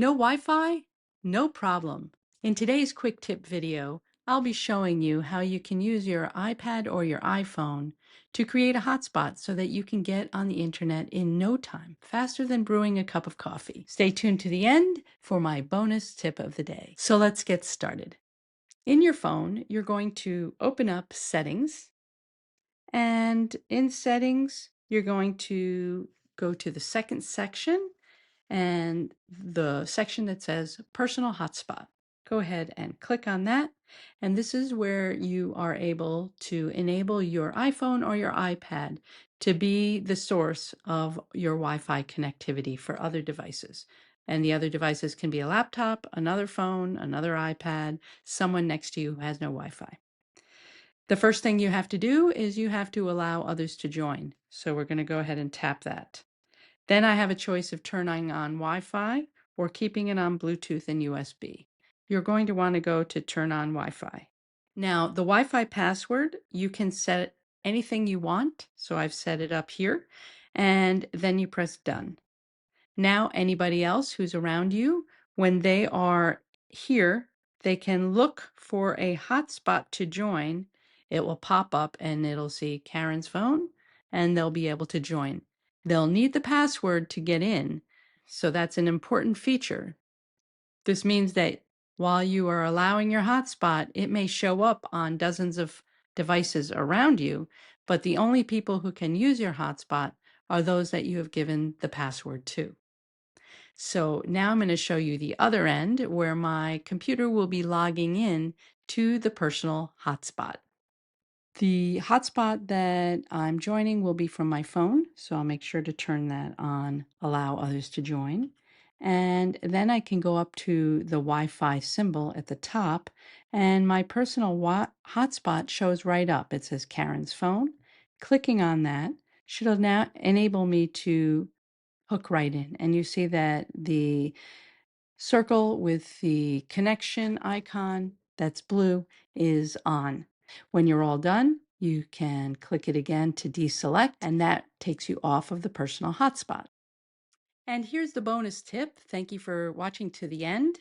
No Wi-Fi? No problem. In today's quick tip video, I'll be showing you how you can use your iPad or your iPhone to create a hotspot so that you can get on the internet in no time, faster than brewing a cup of coffee. Stay tuned to the end for my bonus tip of the day. So let's get started. In your phone, you're going to open up Settings, and in Settings, you're going to go to the second section and the section that says Personal Hotspot. Go ahead and click on that. And this is where you are able to enable your iPhone or your iPad to be the source of your Wi-Fi connectivity for other devices. And the other devices can be a laptop, another phone, another iPad, someone next to you who has no Wi-Fi. The first thing you have to do is you have to allow others to join. So we're going to go ahead and tap that. Then I have a choice of turning on Wi-Fi or keeping it on Bluetooth and USB. You're going to want to go to turn on Wi-Fi. Now, the Wi-Fi password, you can set anything you want. So I've set it up here, and then you press done. Now, anybody else who's around you, when they are here, they can look for a hotspot to join. It will pop up and it'll see Karen's phone, and they'll be able to join. They'll need the password to get in, so that's an important feature. This means that while you are allowing your hotspot, it may show up on dozens of devices around you, but the only people who can use your hotspot are those that you have given the password to. So now I'm going to show you the other end where my computer will be logging in to the personal hotspot. The hotspot that I'm joining will be from my phone, so I'll make sure to turn that on, allow others to join. And then I can go up to the Wi-Fi symbol at the top, and my personal hotspot shows right up. It says Karen's phone. Clicking on that should now enable me to hook right in. And you see that the circle with the connection icon that's blue is on. When you're all done, you can click it again to deselect, and that takes you off of the personal hotspot. And here's the bonus tip. Thank you for watching to the end.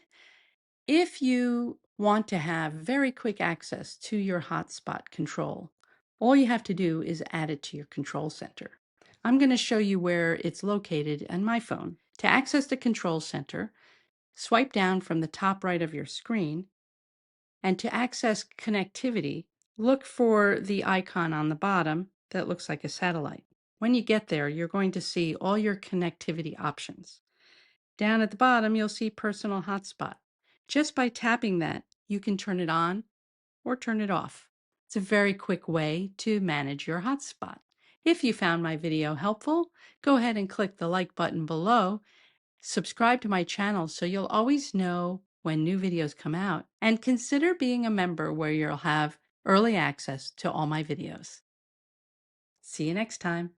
If you want to have very quick access to your hotspot control, all you have to do is add it to your control center. I'm going to show you where it's located on my phone. To access the control center, swipe down from the top right of your screen, and to access connectivity, look for the icon on the bottom that looks like a satellite. When you get there, you're going to see all your connectivity options. Down at the bottom, you'll see Personal Hotspot. Just by tapping that, you can turn it on or turn it off. It's a very quick way to manage your hotspot. If you found my video helpful, go ahead and click the like button below. Subscribe to my channel so you'll always know when new videos come out, and consider being a member where you'll have early access to all my videos. See you next time.